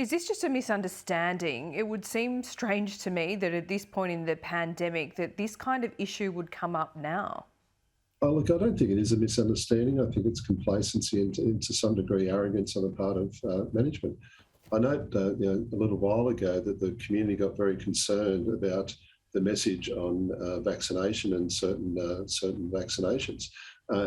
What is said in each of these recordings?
Is this just a misunderstanding? It would seem strange to me that at this point in the pandemic that this kind of issue would come up now. Oh, look, I don't think it is a misunderstanding. I think it's complacency and to some degree arrogance on the part of management. I note, a little while ago that the community got very concerned about the message on vaccination and certain vaccinations.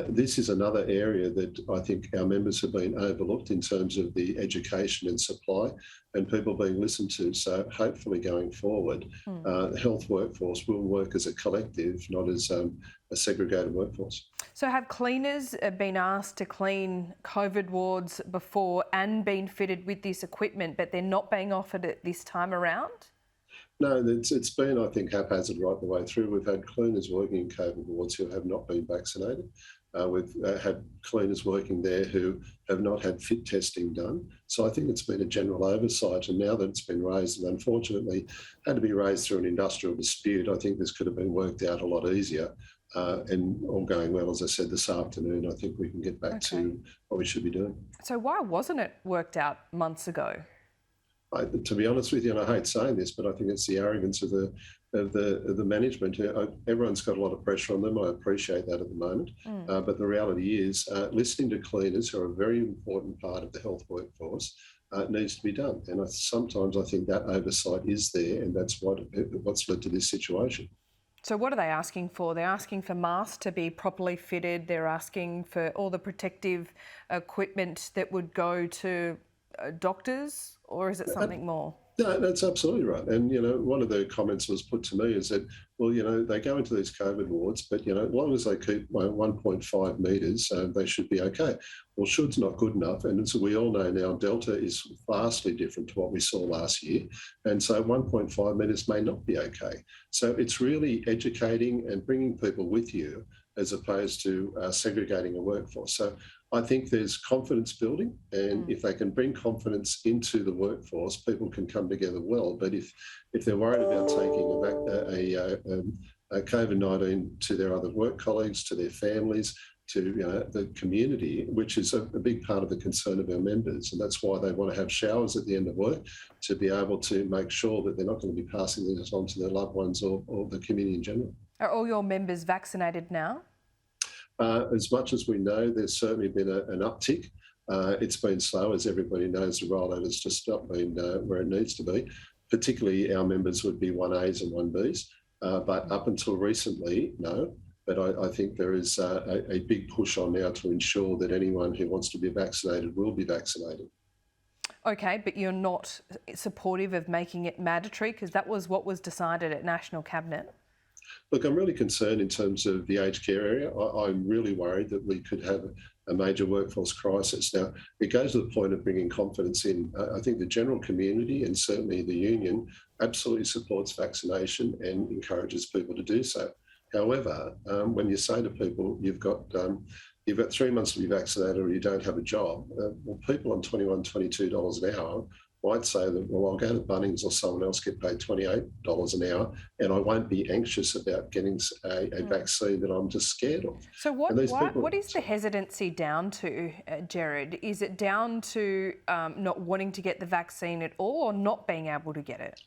This is another area that I think our members have been overlooked in terms of the education and supply and people being listened to. So hopefully going forward, the health workforce will work as a collective, not as a segregated workforce. So have cleaners been asked to clean COVID wards before and been fitted with this equipment, but they're not being offered it this time around? No, it's been, I think, haphazard right the way through. We've had cleaners working in COVID wards who have not been vaccinated. We've had cleaners working there who have not had fit testing done. So I think it's been a general oversight. And now that it's been raised, and unfortunately had to be raised through an industrial dispute, I think this could have been worked out a lot easier. And all going well, as I said this afternoon, I think we can get back to what we should be doing. So why wasn't it worked out months ago? To be honest with you, and I hate saying this, but I think it's the arrogance of the management. Everyone's got a lot of pressure on them. I appreciate that at the moment. But the reality is, listening to cleaners, who are a very important part of the health workforce, needs to be done. And sometimes I think that oversight is there, and that's what's led to this situation. So what are they asking for? They're asking for masks to be properly fitted. They're asking for all the protective equipment that would go to doctors, or is it something more? No, that's absolutely right. And, one of the comments was put to me is that, well, they go into these COVID wards, but, as long as they keep 1.5 metres, they should be okay. Well, should's not good enough. And as we all know now, Delta is vastly different to what we saw last year. And so 1.5 metres may not be okay. So it's really educating and bringing people with you as opposed to segregating a workforce. So I think there's confidence building, and if they can bring confidence into the workforce, people can come together well. But if they're worried about taking a COVID-19 to their other work colleagues, to their families, to the community, which is a big part of the concern of our members, and that's why they want to have showers at the end of work, to be able to make sure that they're not going to be passing this on to their loved ones or the community in general. Are all your members vaccinated now? As much as we know, there's certainly been an uptick. It's been slow, as everybody knows. The rollout has just not been where it needs to be. Particularly, our members would be 1As and 1Bs. But up until recently, no. But I think there is a big push on now to ensure that anyone who wants to be vaccinated will be vaccinated. Okay, but you're not supportive of making it mandatory, because that was what was decided at National Cabinet? Look, I'm really concerned in terms of the aged care area. I'm really worried that we could have a major workforce crisis. Now, it goes to the point of bringing confidence in. I think the general community and certainly the union absolutely supports vaccination and encourages people to do so. However, when you say to people, you've got 3 months to be vaccinated or you don't have a job, well, people on $21, $22 an hour might say that, well, I'll go to Bunnings or someone else get paid $28 an hour and I won't be anxious about getting a vaccine that I'm just scared of. So what is the hesitancy down to, Jared? Is it down to not wanting to get the vaccine at all, or not being able to get it?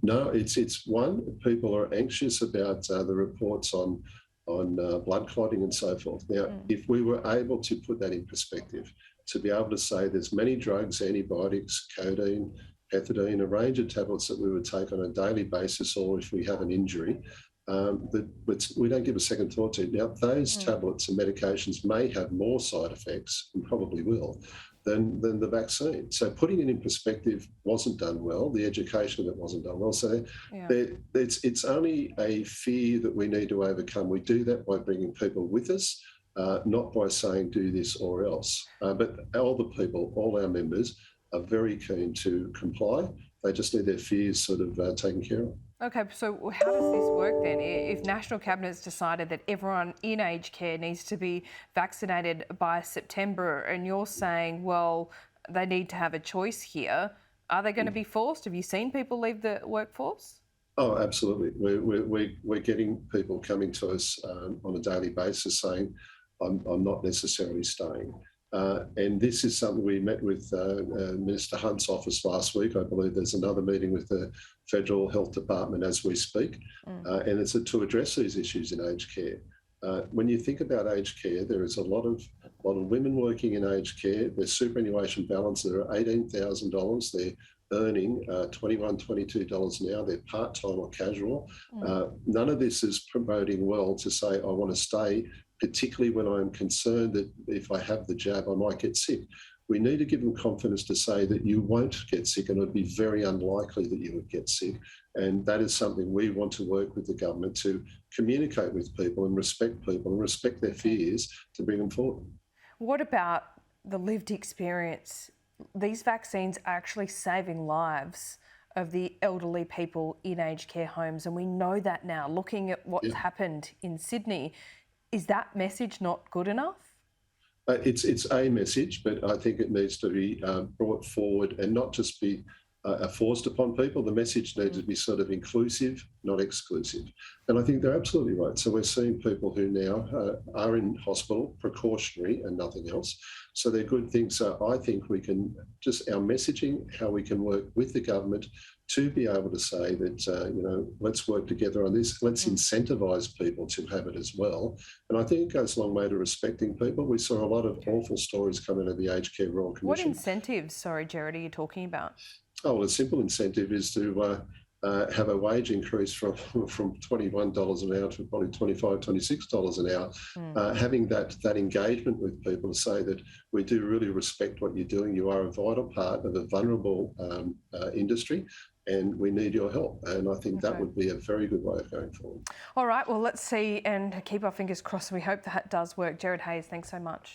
No, it's one, people are anxious about the reports on blood clotting and so forth. Now, if we were able to put that in perspective, to be able to say there's many drugs, antibiotics, codeine, pethidine, a range of tablets that we would take on a daily basis, or if we have an injury, that we don't give a second thought to. Now, those tablets and medications may have more side effects, and probably will, than the vaccine. So putting it in perspective wasn't done well. The education of it wasn't done well. So it's only a fear that we need to overcome. We do that by bringing people with us, not by saying do this or else. But all the people, all our members, are very keen to comply. They just need their fears sort of taken care of. Okay, so how does this work then? If National Cabinet's decided that everyone in aged care needs to be vaccinated by September, and you're saying, well, they need to have a choice here, are they going to be forced? Have you seen people leave the workforce? Oh, absolutely. We're getting people coming to us on a daily basis saying, I'm not necessarily staying. And this is something we met with Minister Hunt's office last week. I believe there's another meeting with the Federal Health Department as we speak, and it's to address these issues in aged care. When you think about aged care, there is a lot of women working in aged care. Their superannuation balance, they're $18,000. They're earning $21, $22 an hour. They're part-time or casual. None of this is promoting well to say, I want to stay, particularly when I'm concerned that if I have the jab, I might get sick. We need to give them confidence to say that you won't get sick, and it would be very unlikely that you would get sick. And that is something we want to work with the government to communicate with people and respect their fears to bring them forward. What about the lived experience? These vaccines are actually saving lives of the elderly people in aged care homes, and we know that now, looking at what's happened in Sydney. Is that message not good enough? It's a message, but I think it needs to be brought forward and not just be forced upon people. The message needs to be sort of inclusive, not exclusive. And I think they're absolutely right. So we're seeing people who now are in hospital, precautionary and nothing else. So they're good things. So I think we can just our messaging, how we can work with the government to be able to say that, let's work together on this. Let's incentivise people to have it as well. And I think it goes a long way to respecting people. We saw a lot of awful stories come out of the Aged Care Royal Commission. What incentives, sorry, Jared, are you talking about? Oh, well, a simple incentive is to have a wage increase from $21 an hour to probably $25, $26 an hour. Having that engagement with people to say that we do really respect what you're doing. You are a vital part of a vulnerable industry, and we need your help. And I think that would be a very good way of going forward. All right, well, let's see and keep our fingers crossed. We hope that does work. Jared Hayes, thanks so much.